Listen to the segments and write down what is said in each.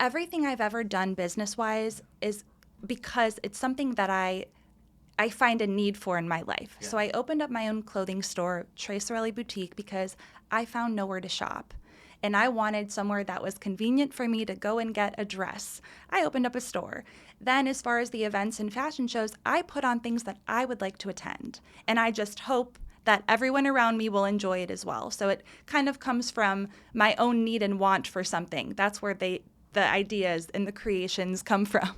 everything I've ever done business-wise is because it's something that I find a need for in my life. Yeah. So I opened up my own clothing store, To Boutique, because I found nowhere to shop. And I wanted somewhere that was convenient for me to go and get a dress. I opened up a store. Then, as far as the events and fashion shows, I put on things that I would like to attend. And I just hope that everyone around me will enjoy it as well. So it kind of comes from my own need and want for something. That's where the ideas and the creations come from.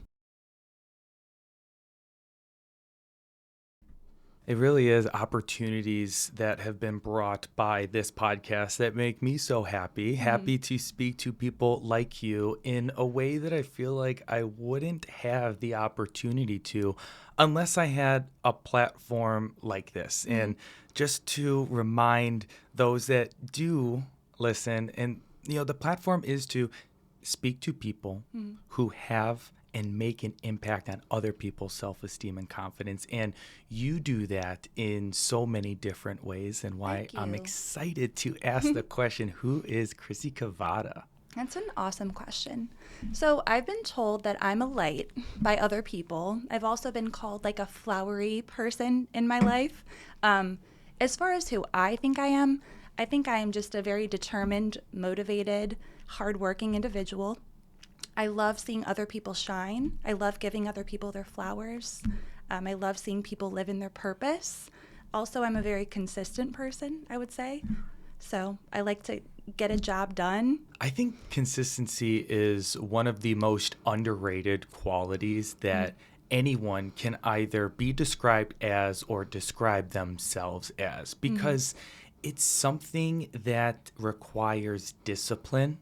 It really is opportunities that have been brought by this podcast that make me so happy. Happy to speak to people like you in a way that I feel like I wouldn't have the opportunity to unless I had a platform like this. And just to remind those that do listen, and the platform is to speak to people who have and make an impact on other people's self-esteem and confidence. And you do that in so many different ways, and why Thank I'm you. excited to ask the question, who is Chrissy Cavotta? That's an awesome question. So I've been told that I'm a light by other people. I've also been called like a flowery person in my life. As far as who I think I am just a very determined, motivated, hardworking individual. I love seeing other people shine. I love giving other people their flowers. I love seeing people live in their purpose. Also, I'm a very consistent person, I would say. So I like to get a job done. I think consistency is one of the most underrated qualities that anyone can either be described as or describe themselves as, because it's something that requires discipline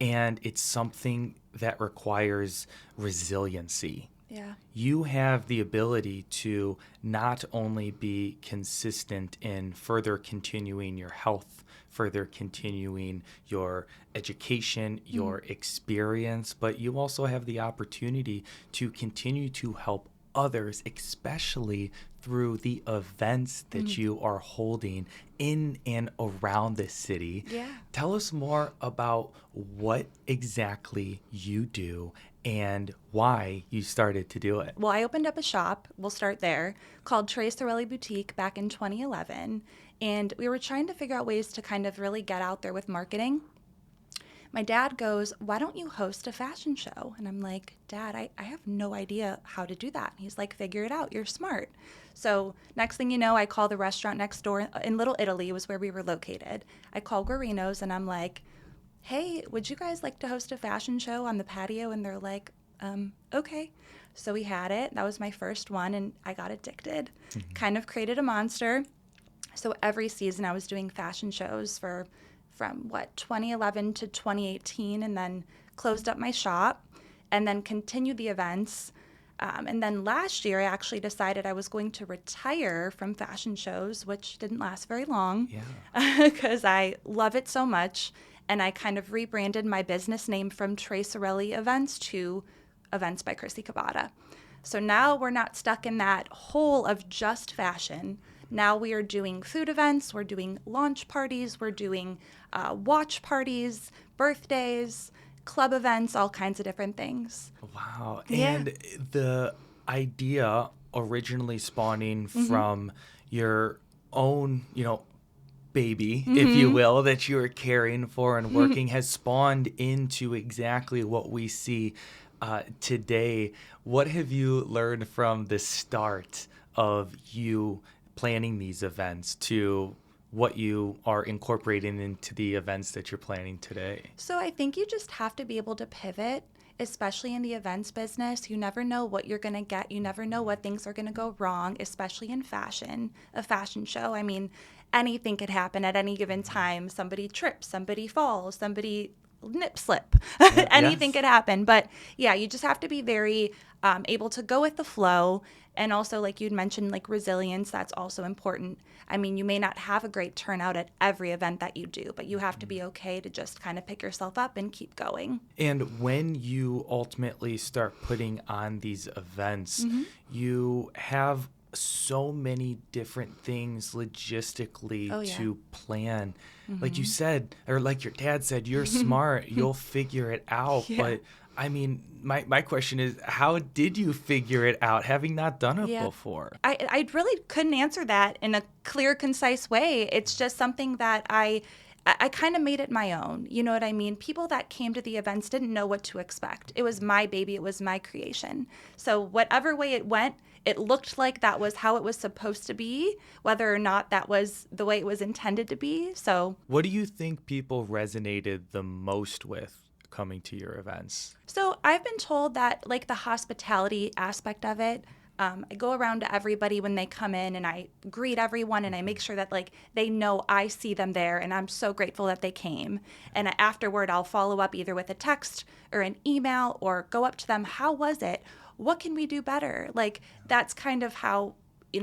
and it's something that requires resiliency. Yeah. You have the ability to not only be consistent in further continuing your health, further continuing your education, your experience, but you also have the opportunity to continue to help others, especially through the events that you are holding in and around the city. Yeah. Tell us more about what exactly you do and why you started to do it. Well, I opened up a shop, we'll start there, called To Boutique back in 2011. And we were trying to figure out ways to kind of really get out there with marketing. My dad goes, "Why don't you host a fashion show?" And I'm like, "Dad, I have no idea how to do that." And he's like, "Figure it out. You're smart." So next thing you know, I call the restaurant next door in Little Italy was where we were located. I call Guarino's and I'm like, "Hey, would you guys like to host a fashion show on the patio?" And they're like, okay. So we had it. That was my first one, and I got addicted. Kind of created a monster. So every season I was doing fashion shows from 2011 to 2018, and then closed up my shop and then continued the events. And then last year, I actually decided I was going to retire from fashion shows, which didn't last very long Yeah. because I love it so much. And I kind of rebranded my business name from Tracerelli Events to Events by Chrissy Cavotta. So now we're not stuck in that hole of just fashion. Now we are doing food events, we're doing launch parties, we're doing watch parties, birthdays, club events, all kinds of different things. Wow. Yeah. And the idea originally spawning from your own, baby, if you will, that you are caring for and working has spawned into exactly what we see today. What have you learned from the start of you planning these events to what you are incorporating into the events that you're planning today? So I think you just have to be able to pivot, especially in the events business. You never know what you're going to get. You never know what things are going to go wrong, especially in fashion, a fashion show. I mean, anything could happen at any given time. Somebody trips, somebody falls, somebody nip slip. Anything Yes. could happen. But yeah, you just have to be very able to go with the flow. And also, like you'd mentioned, like resilience, that's also important. I mean, you may not have a great turnout at every event that you do, but you have to be okay to just kind of pick yourself up and keep going. And when you ultimately start putting on these events, you have so many different things logistically Oh, yeah. to plan. Like you said, or like your dad said, you're smart, you'll figure it out. Yeah. But I mean, my question is, how did you figure it out having not done it Yeah. before? I really couldn't answer that in a clear, concise way. It's just something that I kind of made it my own. You know what I mean? People that came to the events didn't know what to expect. It was my baby. It was my creation. So whatever way it went, it looked like that was how it was supposed to be, whether or not that was the way it was intended to be. So What do you think people resonated the most with coming to your events? So I've been told that like the hospitality aspect of it, I go around to everybody when they come in and I greet everyone and I make sure that like they know I see them there and I'm so grateful that they came. And afterward, I'll follow up either with a text or an email or go up to them. How was it? What can we do better? Like that's kind of how,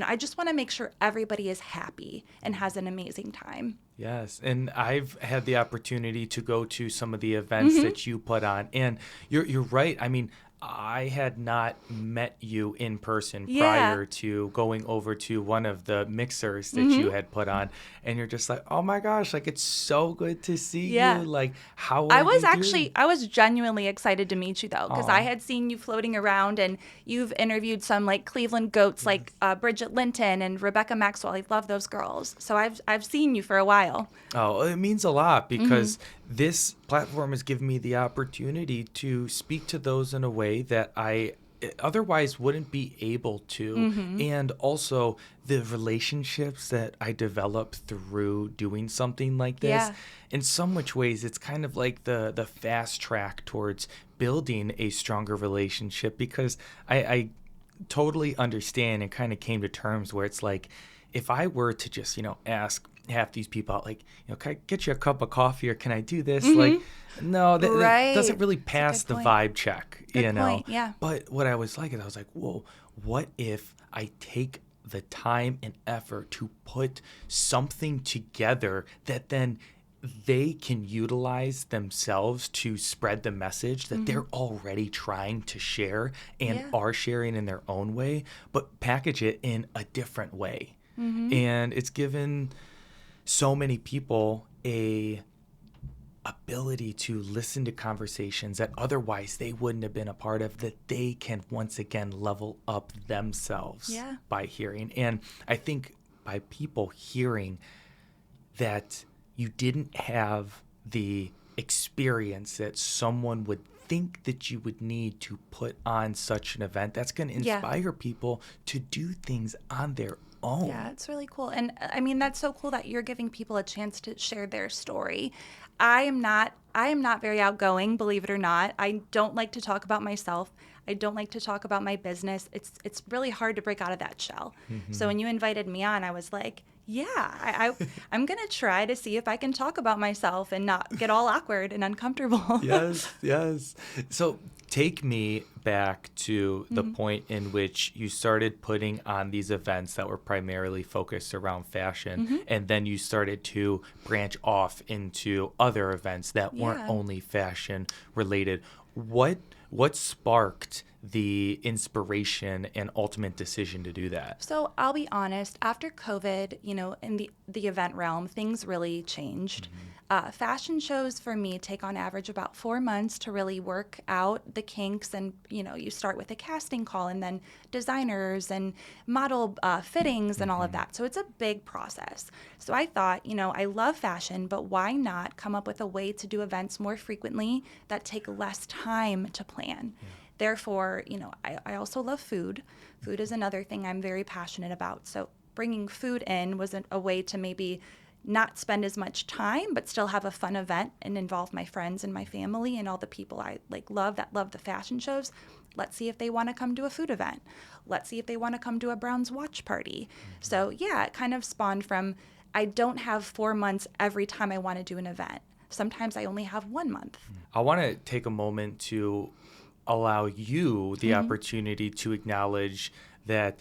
I just want to make sure everybody is happy and has an amazing time. Yes, and I've had the opportunity to go to some of the events that you put on, and you're right. I mean, I had not met you in person Yeah. prior to going over to one of the mixers that you had put on, and you're just like, oh my gosh, like it's so good to see you. Yeah. Like, how are you doing? I was genuinely excited to meet you though, because I Aw. had seen you floating around and you've interviewed some like Cleveland goats like Bridget Linton and Rebecca Maxwell. I love those girls. So I've seen you for a while. Oh, it means a lot because this platform has given me the opportunity to speak to those in a way that I otherwise wouldn't be able to. And also the relationships that I develop through doing something like this. Yeah. In so much ways, it's kind of like the fast track towards building a stronger relationship because I totally understand and kind of came to terms where it's like, if I were to just, ask half these people out, like, can I get you a cup of coffee or can I do this? Like, no, that Right. doesn't really That's a pass good the point. vibe check, Good point, yeah. But what I was like, is I was like, whoa, what if I take the time and effort to put something together that then they can utilize themselves to spread the message that they're already trying to share and Yeah. are sharing in their own way, but package it in a different way. And it's given so many people a ability to listen to conversations that otherwise they wouldn't have been a part of, that they can once again level up themselves Yeah. by hearing. And I think by people hearing that you didn't have the experience that someone would think that you would need to put on such an event, that's going to Yeah. inspire people to do things on their own. Yeah, it's really cool. And I mean, that's so cool that you're giving people a chance to share their story. I am not very outgoing, believe it or not. I don't like to talk about myself. I don't like to talk about my business. It's really hard to break out of that shell. So when you invited me on, I was like, yeah, I'm going to try to see if I can talk about myself and not get all awkward and uncomfortable. Yes. So take me back to the point in which you started putting on these events that were primarily focused around fashion, and then you started to branch off into other events that weren't Yeah. only fashion related. What sparked the inspiration and ultimate decision to do that? So I'll be honest, after COVID, in the event realm, things really changed. Fashion shows for me take on average about 4 months to really work out the kinks. And, you start with a casting call and then designers and model fittings and all of that. So it's a big process. So I thought, I love fashion, but why not come up with a way to do events more frequently that take less time to plan? Therefore, I also love food. Food is another thing I'm very passionate about. So bringing food in was a way to maybe not spend as much time, but still have a fun event and involve my friends and my family and all the people I love that love the fashion shows. Let's see if they want to come to a food event. Let's see if they want to come to a Browns watch party. So yeah, it kind of spawned from, I don't have 4 months every time I want to do an event. Sometimes I only have 1 month. I want to take a moment to allow you the opportunity to acknowledge that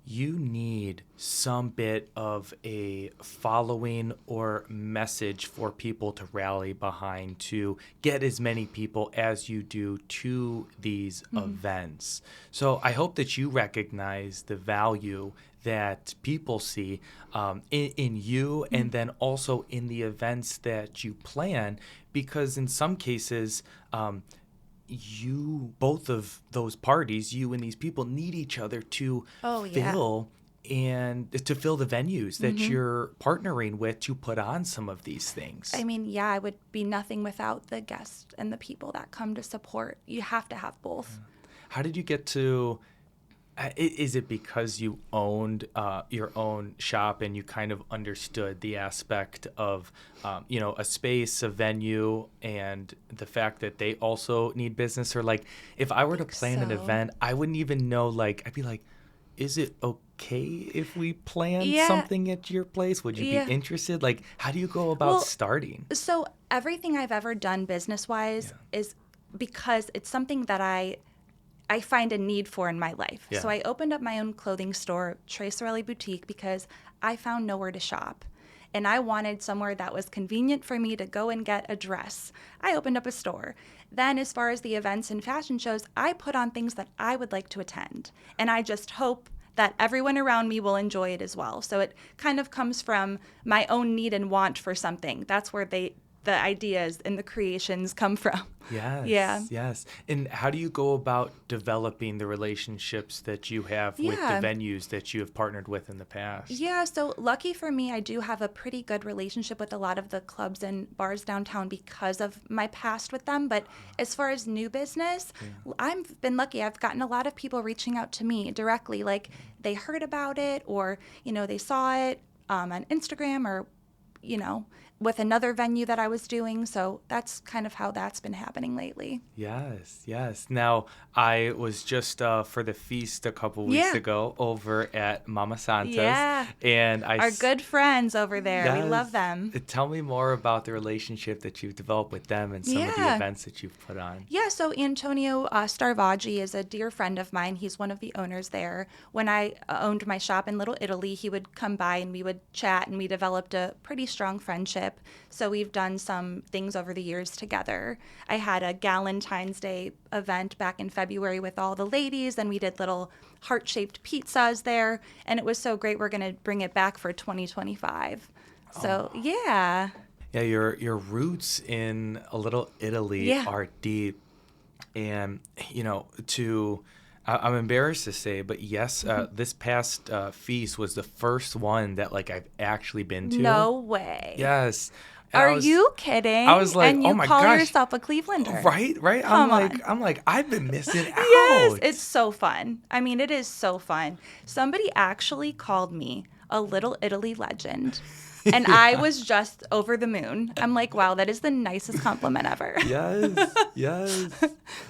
you need some bit of a following or message for people to rally behind to get as many people as you do to these events. So I hope that you recognize the value that people see in you and then also in the events that you plan, because in some cases, both of those parties, you and these people, need each other to Oh, yeah. fill the venues that you're partnering with to put on some of these things. I mean, yeah, I would be nothing without the guests and the people that come to support. You have to have both. How did you get to? Is it because you owned your own shop and you kind of understood the aspect of, a space, a venue, and the fact that they also need business? Or like, if I were to plan an so. event, I wouldn't even know. Like, I'd be like, is it okay if we plan Yeah, something at your place? Would you be yeah. interested? Like, how do you go about Well, starting? so everything I've ever done business-wise is because it's something that I find a need for in my life. Yeah. So I opened up my own clothing store, To Boutique, because I found nowhere to shop. And I wanted somewhere that was convenient for me to go and get a dress. I opened up a store. Then, as far as the events and fashion shows, I put on things that I would like to attend. And I just hope that everyone around me will enjoy it as well. So it kind of comes from my own need and want for something. That's where the ideas and the creations come from. Yes, Yeah. yes. And how do you go about developing the relationships that you have with the Yeah. venues that you have partnered with in the past? Yeah, so lucky for me, I do have a pretty good relationship with a lot of the clubs and bars downtown because of my past with them. But as far as new business, I've been lucky. I've gotten a lot of people reaching out to me directly, like they heard about it or, they saw it on Instagram or, with another venue that I was doing. So that's kind of how that's been happening lately. Yes, yes. Now, I was just for the feast a couple weeks Yeah. ago over at Mama Santa's, Yeah. and Our good friends over there. We love them. Tell me more about the relationship that you've developed with them and some of the Yeah. events that you've put on. Yeah, so Antonio Starvaggi is a dear friend of mine. He's one of the owners there. When I owned my shop in Little Italy, he would come by and we would chat, and we developed a pretty strong friendship. So we've done some things over the years together. I had a Galentine's Day event back in February with all the ladies, and we did little heart-shaped pizzas there, and it was so great. We're going to bring it back for 2025. So, yeah. Yeah, your roots in a Little Italy Yeah. are deep, and I'm embarrassed to say, but yes, this past feast was the first one that like I've actually been to. No way. Yes. And Are you kidding? I was like, and oh you my call gosh. yourself a Clevelander. Right. Come I'm like, I've been missing out. Yes, it's so fun. I mean, it is so fun. Somebody actually called me a Little Italy legend. And I was just over the moon. I'm like, wow, that is the nicest compliment ever. Yes.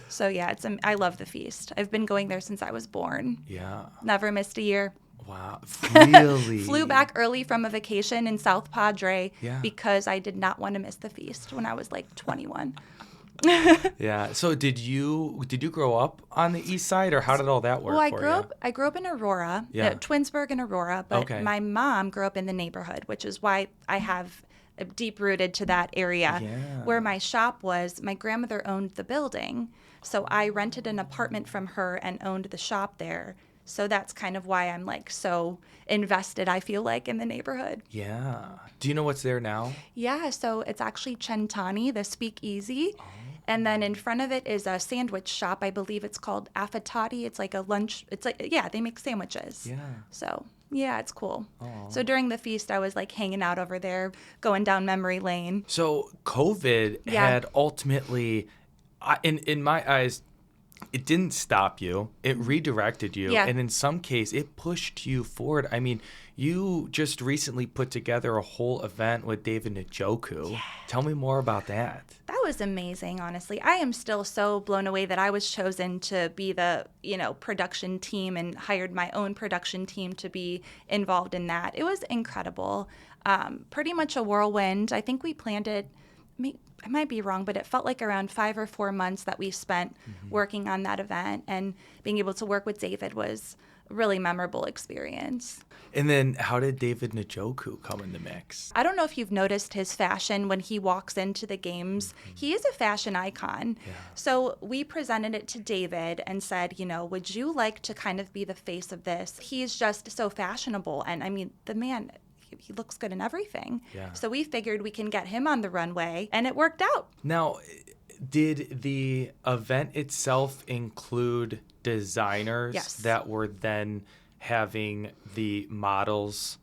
So yeah, I love the feast. I've been going there since I was born. Yeah. Never missed a year. Wow. Really? Flew back early from a vacation in South Padre Yeah. because I did not want to miss the feast when I was like 21. Yeah. So did you grow up on the east side, or how did all that work Well, for I grew up in Aurora, Yeah. Twinsburg and Aurora, but Okay. my mom grew up in the neighborhood, which is why I have deep rooted to that area. Yeah. Where my shop was. My grandmother owned the building, so I rented an apartment from her and owned the shop there. So that's kind of why I'm like so invested, I feel like, in the neighborhood. Yeah. Do you know what's there now? Yeah, so it's actually Centani, the speakeasy. And then in front of it is a sandwich shop. I believe it's called Affettati. It's like a lunch. It's like, yeah, they make sandwiches. Yeah. So, yeah, it's cool. Aw. So during the feast, I was like hanging out over there, going down memory lane. So COVID Yeah. had ultimately, in my eyes, it didn't stop you. It redirected you. Yeah. And in some case, it pushed you forward. I mean, you just recently put together a whole event with David Njoku. Yeah. Tell me more about that. That was amazing, honestly. I am still so blown away that I was chosen to be the, production team and hired my own production team to be involved in that. It was incredible. Pretty much a whirlwind. I think we planned it, I might be wrong, but it felt like around 5 or 4 months that we spent working on that event, and being able to work with David was really memorable experience. And then how did David Njoku come in the mix? I don't know if you've noticed his fashion when he walks into the games. He is a fashion icon. Yeah. So we presented it to David and said, would you like to kind of be the face of this? He's just so fashionable. And I mean, the man, he looks good in everything. Yeah. So we figured we can get him on the runway, and it worked out. Now, did the event itself include designers Yes. that were then having the models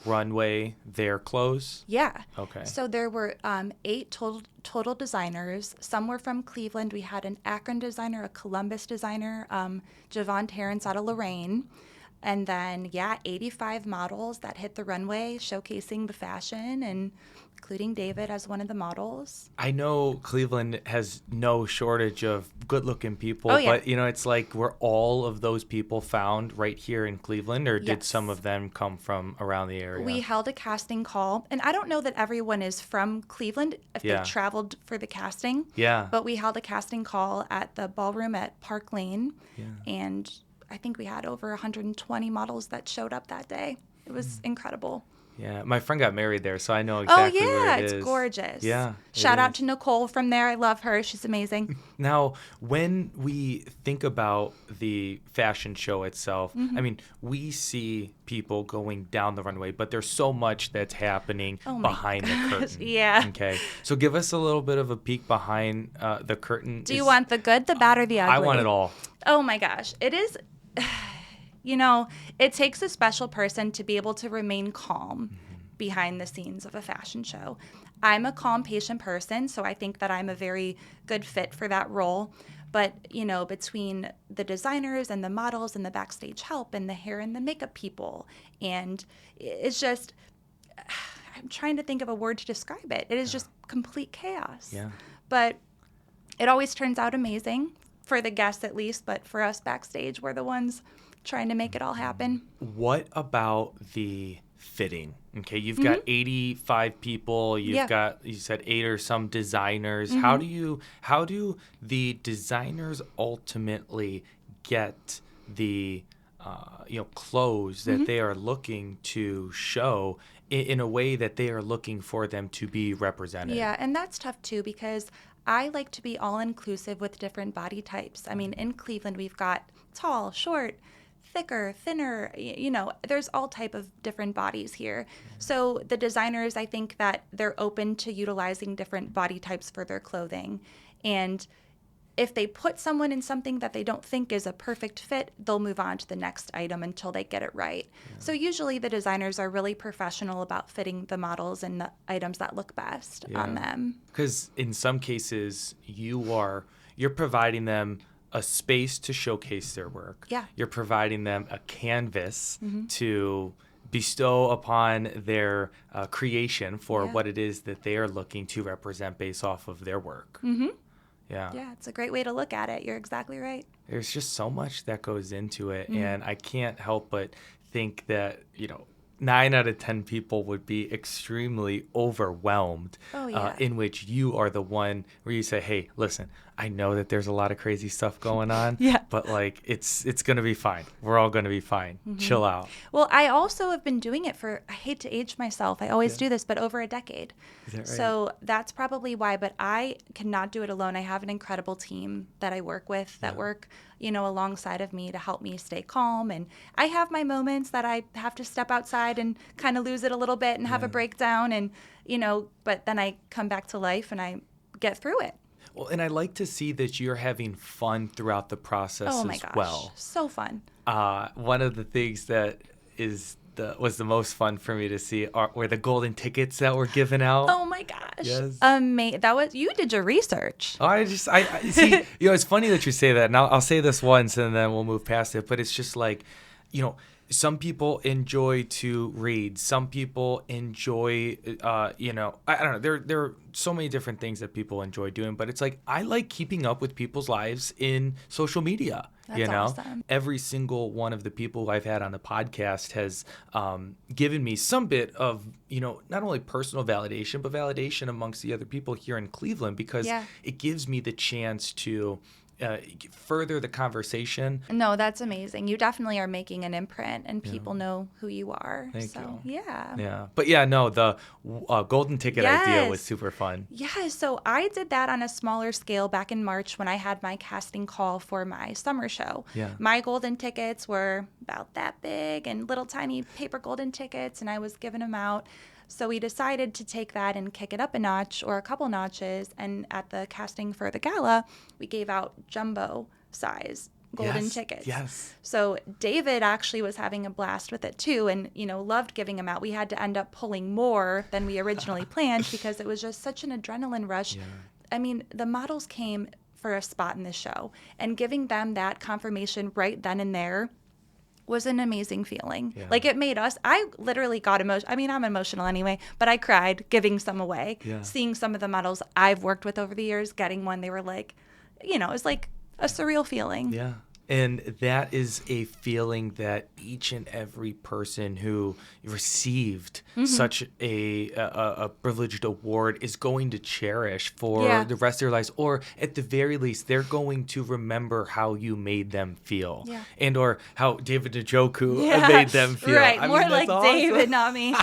runway their clothes? Yeah. Okay. So there were 8 total designers. Some were from Cleveland. We had an Akron designer, a Columbus designer, Javon Terrence out of Lorraine. And then, 85 models that hit the runway showcasing the fashion, and including David as one of the models. I know Cleveland has no shortage of good-looking people, Oh, yeah. but, it's like, were all of those people found right here in Cleveland, or did Yes. some of them come from around the area? We held a casting call, and I don't know that everyone is from Cleveland if Yeah. they traveled for the casting. Yeah. But we held a casting call at the ballroom at Park Lane, Yeah. and I think we had over 120 models that showed up that day. It was incredible. Yeah, my friend got married there, so I know exactly where it is. It's gorgeous. Yeah, it Shout out is. to Nicole from there. I love her. She's amazing. Now, when we think about the fashion show itself, Mm-hmm. I mean, we see people going down the runway, but there's so much that's happening Oh my behind the curtain. Yeah. Okay. So give us a little bit of a peek behind the curtain. Do you want the good, the bad, or the ugly? I want it all. Oh my gosh. It is, it takes a special person to be able to remain calm behind the scenes of a fashion show. I'm a calm, patient person, so I think that I'm a very good fit for that role. But, between the designers and the models and the backstage help and the hair and the makeup people, and it's just, I'm trying to think of a word to describe it. It is just complete chaos. Yeah. But it always turns out amazing, for the guests at least, but for us backstage, we're the ones trying to make it all happen. What about the fitting? Okay, you've got 85 people. You've got, you said 8 or some designers. How do the designers ultimately get the clothes that they are looking to show in a way that they are looking for them to be represented? Yeah, and that's tough too, because I like to be all inclusive with different body types. I mean, in Cleveland, we've got tall, short, thicker, thinner, there's all type of different bodies here. So the designers, I think that they're open to utilizing different body types for their clothing. And if they put someone in something that they don't think is a perfect fit, they'll move on to the next item until they get it right. Yeah. So usually the designers are really professional about fitting the models and the items that look best on them. Because in some cases, you're providing them a space to showcase their work. Yeah. You're providing them a canvas to bestow upon their creation for what it is that they are looking to represent based off of their work. Mm-hmm. Yeah. Yeah, it's a great way to look at it. You're exactly right. There's just so much that goes into it, and I can't help but think that, 9 out of 10 people would be extremely overwhelmed, in which you are the one where you say, hey, listen, I know that there's a lot of crazy stuff going on, but it's going to be fine. We're all going to be fine. Chill out. Well, I also have been doing it for, I hate to age myself, I always do this, but over a decade. Is that right? So that's probably why, but I cannot do it alone. I have an incredible team that I work with that work, alongside of me to help me stay calm. And I have my moments that I have to step outside and kind of lose it a little bit and have a breakdown, and, but then I come back to life and I get through it. Well, and I like to see that you're having fun throughout the process as well. So fun. One of the things that was the most fun for me to see were the golden tickets that were given out. Oh my gosh. Yes. That was, you did your research. Oh, I see, it's funny that you say that, and I'll say this once and then we'll move past it, but it's just like, some people enjoy to read. Some people enjoy, I don't know. There are so many different things that people enjoy doing, but it's like, I like keeping up with people's lives in social media. That's awesome. Every single one of the people I've had on the podcast has given me some bit of, not only personal validation, but validation amongst the other people here in Cleveland, because it gives me the chance to further the conversation. No, that's amazing. You definitely are making an imprint, and people know who you are. Thank you. Yeah. Yeah. But yeah, no, the golden ticket idea was Yes. super fun. Yeah, so I did that on a smaller scale back in March when I had my casting call for my summer show. Yeah. My golden tickets were about that big and little tiny paper golden tickets, and I was giving them out. So we decided to take that and kick it up a notch or a couple notches. And at the casting for the gala, we gave out jumbo size golden tickets. Yes. So David actually was having a blast with it too, and loved giving them out. We had to end up pulling more than we originally planned because it was just such an adrenaline rush. Yeah. I mean, the models came for a spot in the show, and giving them that confirmation right then and there was an amazing feeling. Yeah. Like, it made us, I literally got emotional. I mean, I'm emotional anyway, but I cried giving some away. Yeah. Seeing some of the models I've worked with over the years, getting one, they were like, it was like a surreal feeling. Yeah. And that is a feeling that each and every person who received such a privileged award is going to cherish for the rest of their lives. Or at the very least, they're going to remember how you made them feel. Yeah. And or how David Njoku made them feel. Right. I More mean, like that's awesome. David, not me.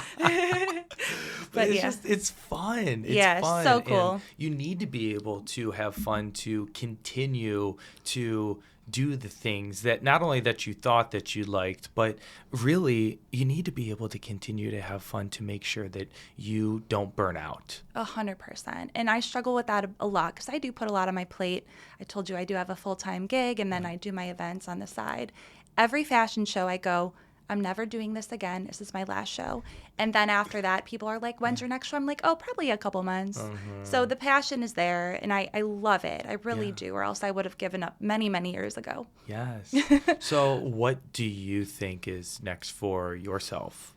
But it's fun. It's Yeah, fun. so cool. And you need to be able to have fun to continue to do the things that not only that you thought that you liked, but really you need to be able to continue to have fun to make sure that you don't burn out. 100%. And I struggle with that a lot because I do put a lot on my plate. I told you I do have a full-time gig, and then I do my events on the side. Every fashion show I go, I'm never doing this again. This is my last show. And then after that, people are like, when's your next show? I'm like, oh, probably a couple months. So the passion is there, and I love it. I really do, or else I would have given up many, many years ago. Yes. So what do you think is next for yourself?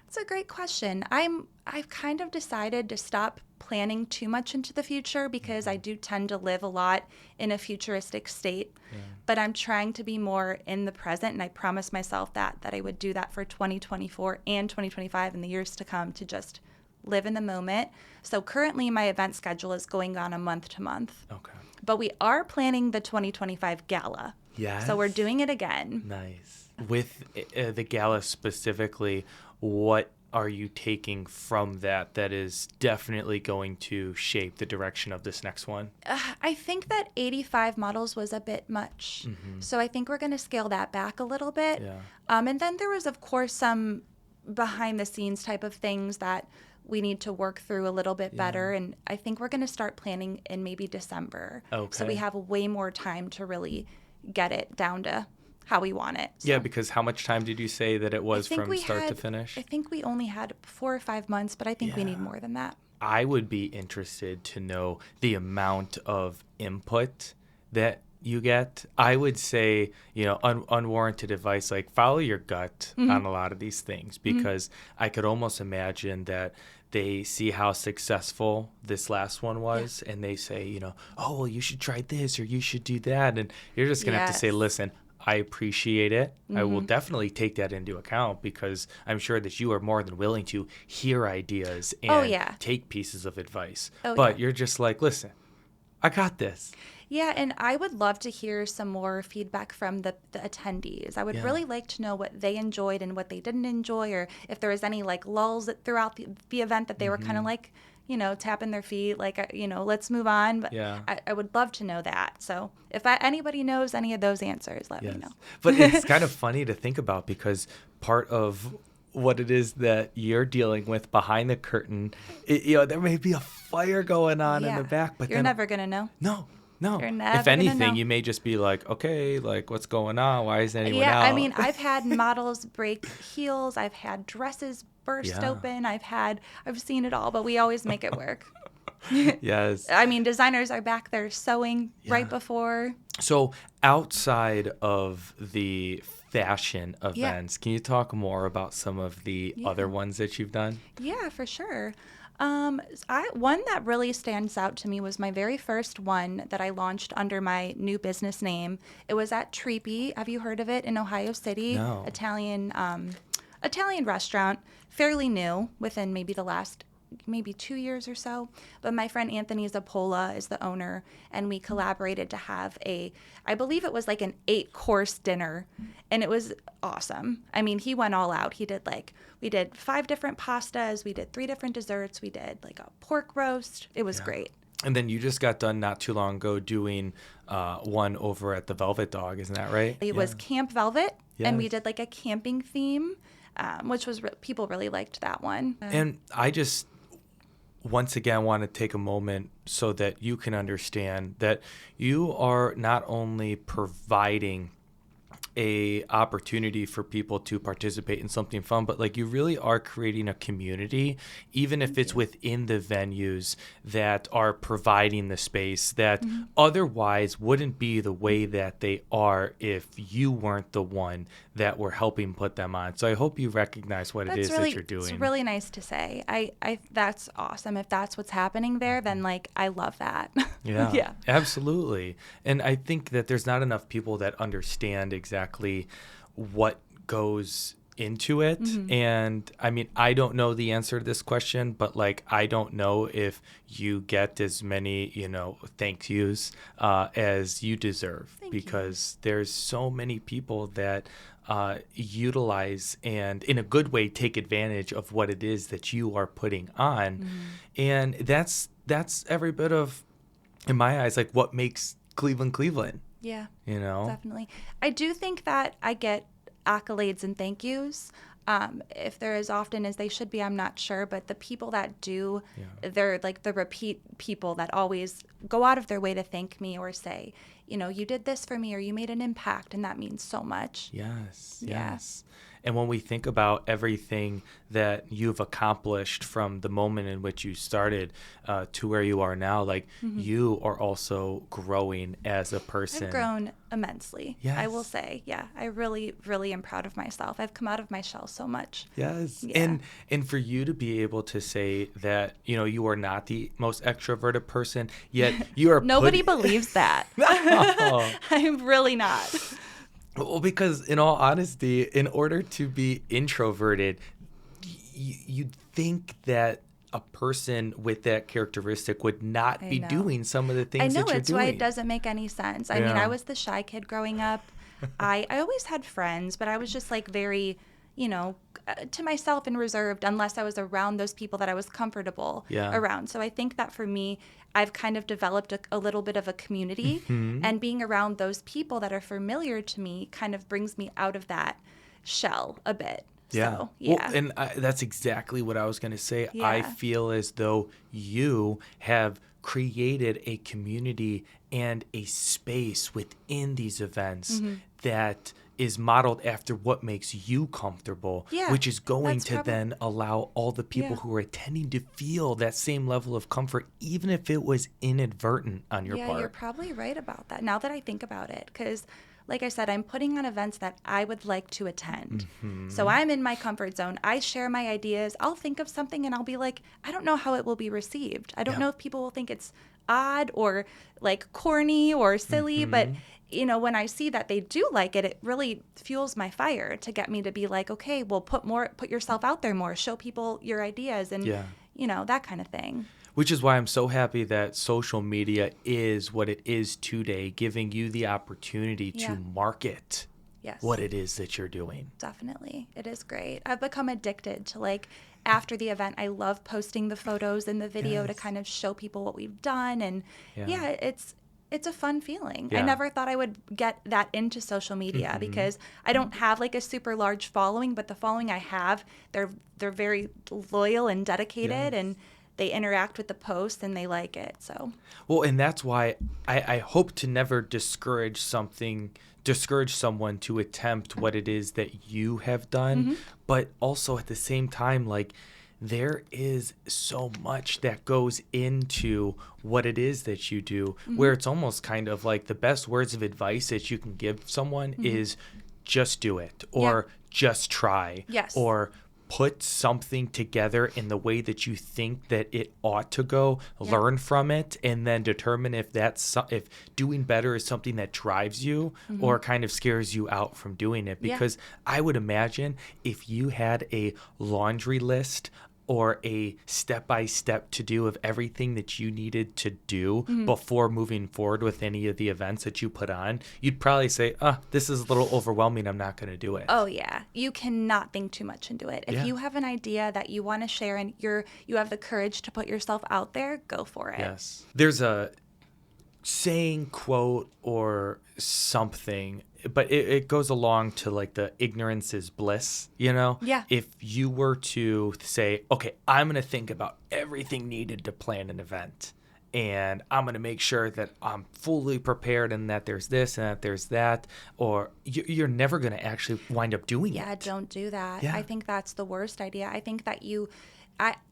It's a great question. I've kind of decided to stop planning too much into the future because I do tend to live a lot in a futuristic state. Yeah. But I'm trying to be more in the present, and I promised myself that I would do that for 2024 and 2025 and the years to come, to just live in the moment. So currently my event schedule is going on a month to month. Okay. But we are planning the 2025 gala. Yes. So we're doing it again. Nice. With the gala specifically, what are you taking from that is definitely going to shape the direction of this next one? I think that 85 models was a bit much. So I think we're going to scale that back a little bit. Yeah. And then there was, of course, some behind the scenes type of things that we need to work through a little bit better. And I think we're going to start planning in maybe December. Okay. So we have way more time to really get it down to how we want it. So yeah, because how much time did you say that it was from start to to finish? I think we only had 4 or 5 months, but I think we need more than that. I would be interested to know the amount of input that you get. I would say, unwarranted advice, like follow your gut on a lot of these things, because I could almost imagine that they see how successful this last one was, and they say, oh, well, you should try this or you should do that. And you're just going to have to say, listen, I appreciate it. I will definitely take that into account, because I'm sure that you are more than willing to hear ideas and take pieces of advice. But you're just like, listen, I got this. Yeah, and I would love to hear some more feedback from the attendees. I would really like to know what they enjoyed and what they didn't enjoy, or if there was any like lulls throughout the event that they were kind of like, tapping their feet, like, let's move on. But I would love to know that. So if anybody knows any of those answers, let me know. But it's kind of funny to think about, because part of what it is that you're dealing with behind the curtain, there may be a fire going on in the back, but you're never going to know. No. You're never If anything, gonna know. You may just be like, okay, like what's going on? Why isn't anyone out? I mean, I've had models break heels. I've had dresses burst open. I've seen it all, but we always make it work. Yes. I mean, designers are back there sewing right before. So outside of the fashion events, can you talk more about some of the other ones that you've done? Yeah, for sure. One that really stands out to me was my very first one that I launched under my new business name. It was at Treepy. Have you heard of it? In Ohio City? No. Italian restaurant, fairly new, within maybe the last maybe 2 years or so. But my friend Anthony Zappola is the owner, and we collaborated to have I believe it was like an 8-course dinner, and it was awesome. I mean, he went all out. We did 5 different pastas, we did 3 different desserts, we did like a pork roast. It was great. And then you just got done not too long ago doing one over at the Velvet Dog, isn't that right? It was Camp Velvet, and we Yes. did like a camping theme, which was people really liked that one. And I just, once again, want to take a moment so that you can understand that you are not only providing a opportunity for people to participate in something fun, but like you really are creating a community, even if it's within the venues that are providing the space that otherwise wouldn't be the way that they are if you weren't the one that were helping put them on. So I hope you recognize what it is that you're doing. It's really nice to say. I that's awesome. If that's what's happening there, then like I love that. Yeah, Yeah. absolutely. And I think that there's not enough people that understand exactly what goes into it. And I mean, I don't know the answer to this question, but like, I don't know if you get as many, thank yous as you deserve, because there's so many people that utilize and in a good way take advantage of what it is that you are putting on. And that's every bit of, in my eyes, like what makes Cleveland. Yeah. Definitely. I do think that I get accolades and thank yous. If they're as often as they should be, I'm not sure. But the people that do, they're like the repeat people that always go out of their way to thank me or say, you did this for me or you made an impact. And that means so much. Yes. Yeah. Yes. And when we think about everything that you've accomplished from the moment in which you started to where you are now, like you are also growing as a person. I've grown immensely. Yes. I will say. Yeah. I really, really am proud of myself. I've come out of my shell so much. Yes. Yeah. And for you to be able to say that, you are not the most extroverted person, yet you are Nobody believes that. No. I'm really not. Well, because in all honesty, in order to be introverted, you'd think that a person with that characteristic would not be doing some of the things that you're doing. I know, it's why it doesn't make any sense. I mean, I was the shy kid growing up. I always had friends, but I was just like very, to myself and reserved unless I was around those people that I was comfortable around. So I think that for me, I've kind of developed a little bit of a community, and being around those people that are familiar to me kind of brings me out of that shell a bit. Yeah. So, yeah. Well, and that's exactly what I was going to say. Yeah. I feel as though you have created a community and a space within these events that is modeled after what makes you comfortable, which is going to then allow all the people who are attending to feel that same level of comfort, even if it was inadvertent on your part. Yeah, you're probably right about that now that I think about it, because like I said, I'm putting on events that I would like to attend. So I'm in my comfort zone. I share my ideas. I'll think of something and I'll be like, I don't know how it will be received. I don't know if people will think it's odd or like corny or silly, but when I see that they do like it, it really fuels my fire to get me to be like, okay, well, put yourself out there more, show people your ideas and, that kind of thing. Which is why I'm so happy that social media is what it is today, giving you the opportunity to market what it is that you're doing. Definitely. It is great. I've become addicted to like after the event, I love posting the photos and the video to kind of show people what we've done. And it's a fun feeling. I never thought I would get that into social media because I don't have like a super large following, but the following I have, they're very loyal and dedicated and they interact with the post and they like it. So well, and that's why I hope to never discourage someone to attempt what it is that you have done, but also at the same time, like there is so much that goes into what it is that you do, where it's almost kind of like the best words of advice that you can give someone is just do it, or just try, or put something together in the way that you think that it ought to go, learn from it, and then determine if if doing better is something that drives you or kind of scares you out from doing it. Because I would imagine if you had a laundry list or a step-by-step to-do of everything that you needed to do before moving forward with any of the events that you put on, you'd probably say, this is a little overwhelming. I'm not going to do it. Oh, yeah. You cannot think too much into it. If Yeah. you have an idea that you want to share and you have the courage to put yourself out there, go for it. Yes. There's a saying, quote, or something, but it goes along to like the ignorance is bliss, you know? Yeah. If you were to say, okay, I'm going to think about everything needed to plan an event, and I'm going to make sure that I'm fully prepared and that there's this and that there's that, or you're never going to actually wind up doing it. Yeah, don't do that. Yeah. I think that's the worst idea. I think that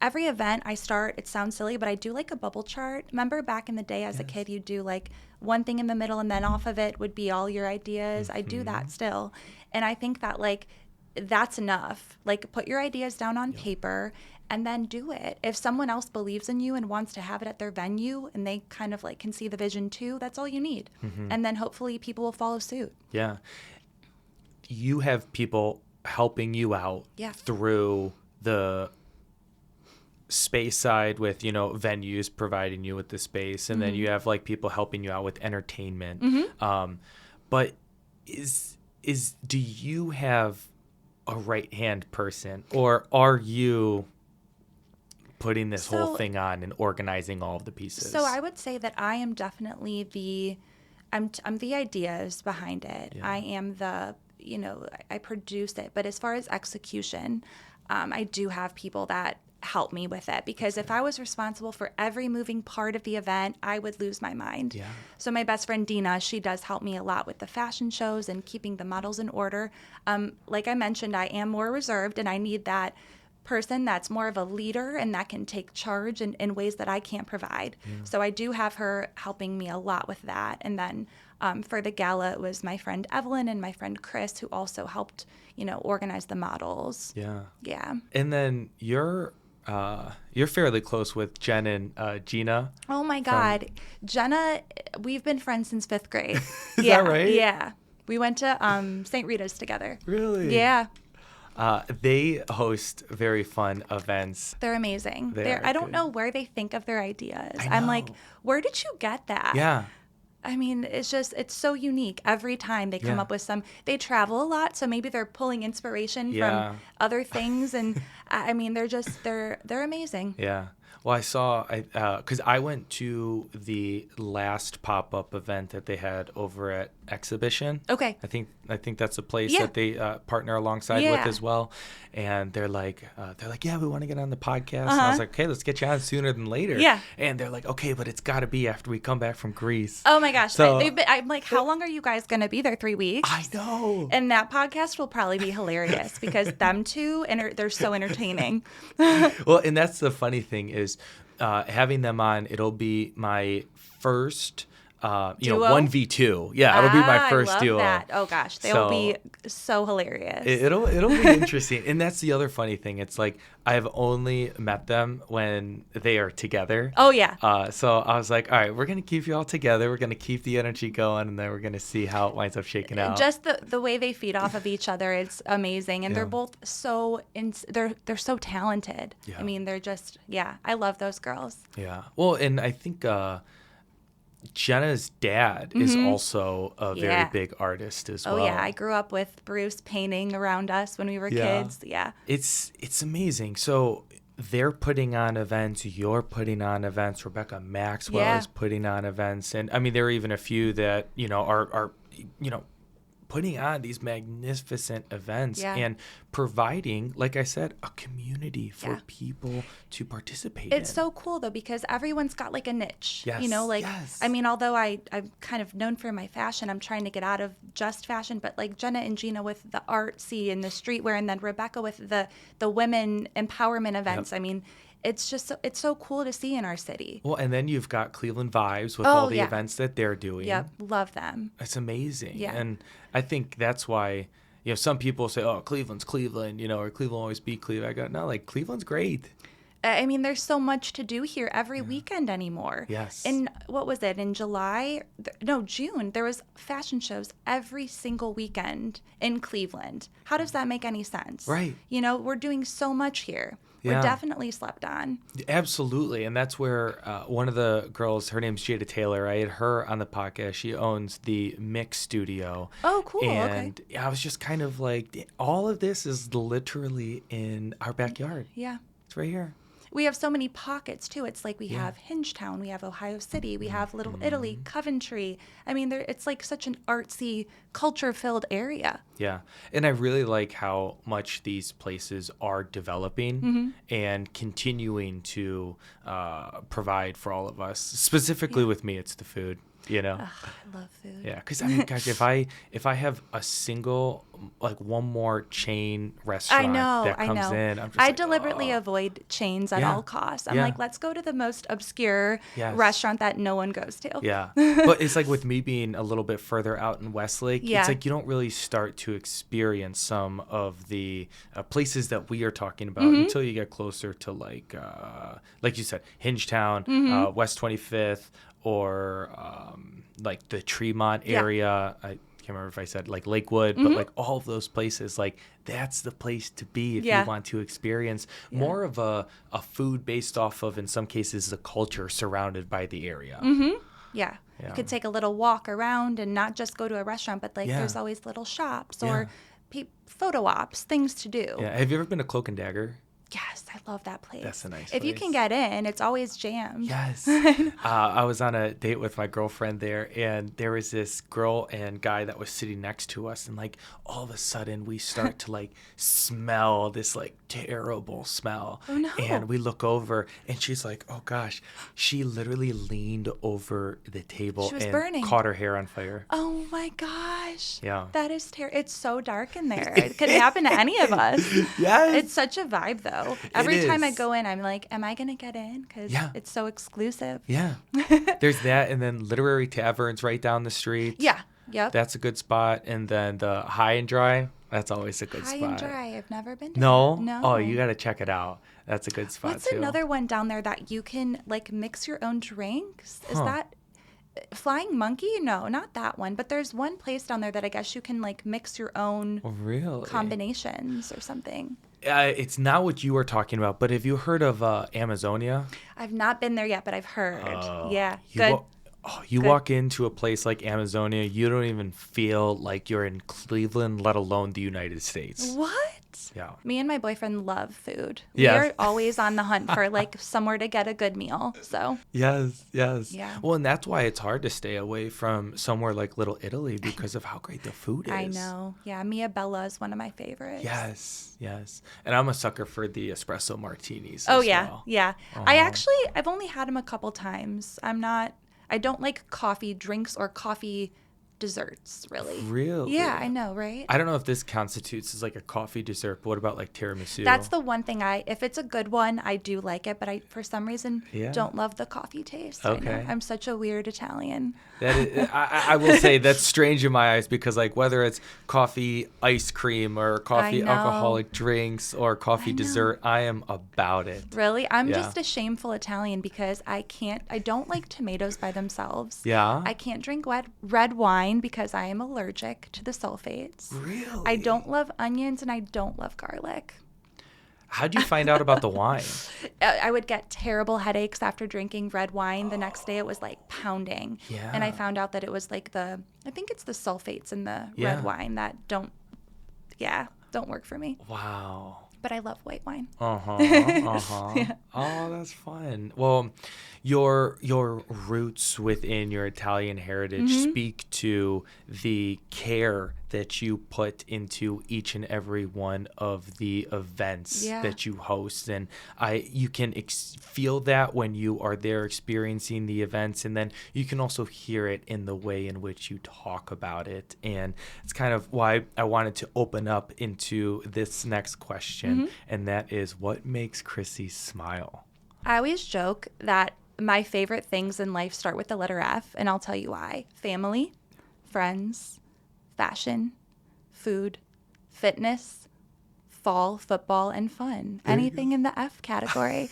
every event I start, it sounds silly, but I do like a bubble chart. Remember back in the day as a kid, you'd do like one thing in the middle and then off of it would be all your ideas. I do that still. And I think that like that's enough. Like put your ideas down on paper and then do it. If someone else believes in you and wants to have it at their venue and they kind of like can see the vision too, that's all you need. And then hopefully people will follow suit. Yeah. You have people helping you out through the space side with, venues providing you with the space. And then you have like people helping you out with entertainment. But do you have a right-hand person, or are you putting this whole thing on and organizing all of the pieces? So I would say that I am definitely I'm the ideas behind it. Yeah. I am I produce it. But as far as execution, I do have people that help me with it, because if I was responsible for every moving part of the event, I would lose my mind. Yeah. So my best friend Dina, she does help me a lot with the fashion shows and keeping the models in order. Like I mentioned, I am more reserved, and I need that person that's more of a leader and that can take charge in ways that I can't provide. So I do have her helping me a lot with that. And then for the gala, it was my friend Evelyn and my friend Chris who also helped, organize the models. Yeah. Yeah. And then you're fairly close with Jen and Gina. Oh my God. Jenna, we've been friends since 5th grade. Is that right? Yeah. We went to St. Rita's together. Really? Yeah. They host very fun events. They're amazing. They I don't good. know where they think of their ideas. I I'm like, know. where did you get that? Yeah. I mean, it's so unique. Every time they come up with they travel a lot, so maybe they're pulling inspiration from other things. And I mean, they're amazing. Yeah. Well, because I went to the last pop-up event that they had over at Exhibition. Okay. I think that's a place that they partner alongside with as well. And they're like, yeah, we want to get on the podcast. And I was like, okay, let's get you on sooner than later. Yeah. And they're like, okay, but it's got to be after we come back from Greece. Oh my gosh. So, I'm like, how long are you guys going to be there? 3 weeks? I know. And that podcast will probably be hilarious because them two, they're so entertaining. Well, and that's the funny thing is having them on, it'll be my first, Duo? 1v2. Yeah, it'll be my first I love duo. that. Oh gosh, they'll be so hilarious. It'll be interesting. And that's the other funny thing. It's like I've only met them when they are together. Oh yeah. So I was like, all right, we're going to keep you all together. We're going to keep the energy going, and then we're going to see how it winds up shaking out. Just the way they feed off of each other, it's amazing. And they're both they're so talented. Yeah. I mean, they're just, I love those girls. Yeah. Well, and I think Jenna's dad is also a very big artist as well. Oh yeah, I grew up with Bruce painting around us when we were kids. Yeah. It's amazing. So they're putting on events, you're putting on events, Rebecca Maxwell is putting on events, and I mean there are even a few that, are putting on these magnificent events and providing, like I said, a community for people to participate in. It's so cool, though, because everyone's got, like, a niche. Yes. I mean, although I'm kind of known for my fashion, I'm trying to get out of just fashion, but, like, Jenna and Gina with the artsy and the streetwear, and then Rebecca with the women empowerment events. I mean, it's just it's so cool to see in our city. Well, and then you've got Cleveland Vibes with all the events that they're doing. Yep, love them. It's amazing. Yeah. And I think that's why, some people say, oh, Cleveland's Cleveland, or Cleveland will always beat Cleveland. I go, no, like Cleveland's great. I mean, there's so much to do here every weekend anymore. Yes. And what was it, in June, there was fashion shows every single weekend in Cleveland. How does that make any sense? Right. We're doing so much here. were definitely slept on. Absolutely. And that's where one of the girls, her name's Jada Taylor. I had her on the podcast. She owns the Mix Studio. Oh, cool. And Okay. I was just kind of like, all of this is literally in our backyard. Yeah. It's right here. We have so many pockets too. It's like we have Hingetown, we have Ohio City, we have Little Italy, Coventry. I mean, it's like such an artsy, culture-filled area. Yeah. And I really like how much these places are developing and continuing to provide for all of us. Specifically with me, it's the food. You know, Ugh, I love food. Yeah, because I mean, gosh, if I have a single, like one more chain restaurant that comes in, I'm just I like, deliberately oh. avoid chains at all costs. I'm Yeah. like, let's go to the most obscure Yes. restaurant that no one goes to. Yeah, but it's like with me being a little bit further out in Westlake, it's like you don't really start to experience some of the places that we are talking about until you get closer to like you said, Hingetown, West 25th, or like the Tremont area. I can't remember if I said like Lakewood, but like all of those places, like that's the place to be if you want to experience more of a food based off of, in some cases, the culture surrounded by the area. Yeah. You could take a little walk around and not just go to a restaurant, but like there's always little shops or photo ops, things to do. Yeah. Have you ever been to Cloak and Dagger? Yes, I love that place. That's a nice If you place. can get in, it's always jammed. Yes. I was on a date with my girlfriend there, and there was this girl and guy that was sitting next to us, and like all of a sudden we start to like smell this like terrible smell. Oh no. And we look over, and she's like, oh gosh, she literally leaned over the table and burning. caught her hair on fire. Oh my gosh. Yeah. That is terrible. It's so dark in there. It could happen to any of us. Yes. It's such a vibe though. Every time I is. go in, I'm like, am I going to get in? Because it's so exclusive. Yeah. There's that, and then Literary Tavern's right down the street. Yeah. Yep. That's a good spot. And then the High and Dry, that's always a good High spot. and Dry. I've never been to No? that. No. Oh, you got to check it out. That's a good spot What's too. another one down there that you can like mix your own drinks? Is Huh. that Flying Monkey? No, not that one. But there's one place down there that I guess you can like mix your own Oh, really? combinations or something. It's not what you were talking about, but have you heard of Amazonia? I've not been there yet, but I've heard. Yeah. You Good. You walk into a place like Amazonia, you don't even feel like you're in Cleveland, let alone the United States. What? Yeah. Me and my boyfriend love food. Yes. We are always on the hunt for like somewhere to get a good meal. So Yes, yes. Yeah. Well, and that's why it's hard to stay away from somewhere like Little Italy because of how great the food is. I know. Yeah, Mia Bella is one of my favorites. Yes, yes. And I'm a sucker for the espresso martinis. Oh as yeah, well. yeah. I've only had them a couple times. I don't like coffee drinks or coffee desserts, really. Really? Yeah, I know, right? I don't know if this constitutes as like a coffee dessert, but what about like tiramisu? That's the one thing if it's a good one, I do like it, but I, for some reason, Yeah. don't love the coffee taste. I know. Okay. I'm such a weird Italian. That is, I will say that's strange in my eyes because like whether it's coffee ice cream or coffee know. alcoholic drinks or coffee know. dessert, I am about it. Really? I'm Yeah. just a shameful Italian because I don't like tomatoes by themselves. Yeah? I can't drink red wine because I am allergic to the sulfates. Really? I don't love onions and I don't love garlic. How'd you find out about the wine? I would get terrible headaches after drinking red wine. The next day it was like pounding. Yeah. And I found out that it was like I think it's the sulfates in the Yeah. red wine that don't work for me. Wow. But I love white wine. Yeah. Oh, that's fun. Well, your roots within your Italian heritage speak to the care that you put into each and every one of the events that you host, and you can feel that when you are there experiencing the events, and then you can also hear it in the way in which you talk about it. And it's kind of why I wanted to open up into this next question, and that is, what makes Chrissy smile? I always joke that my favorite things in life start with the letter F, and I'll tell you why. Family, friends, fashion, food, fitness, fall, football, and fun. There you Anything in the F category.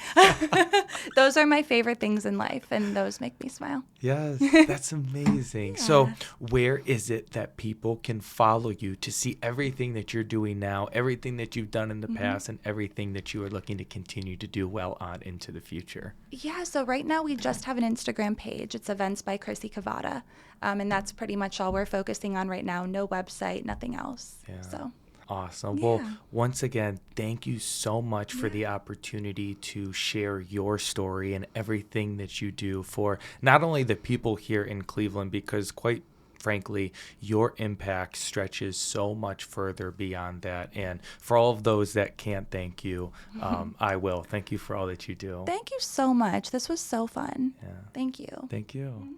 Those are my favorite things in life, and those make me smile. Yes, that's amazing. Yeah. So, where is it that people can follow you to see everything that you're doing now, everything that you've done in the past, and everything that you are looking to continue to do well on into the future? Yeah, so right now we just have an Instagram page. It's Events by Chrissy Cavotta. And that's pretty much all we're focusing on right now. No website, nothing else. Yeah. So Awesome. Yeah. Well, once again, thank you so much for Yeah. the opportunity to share your story and everything that you do for not only the people here in Cleveland, because quite frankly, your impact stretches so much further beyond that. And for all of those that can't thank you, I will. Thank you for all that you do. thank you so much. This was so fun. Yeah. Thank you. Thank you.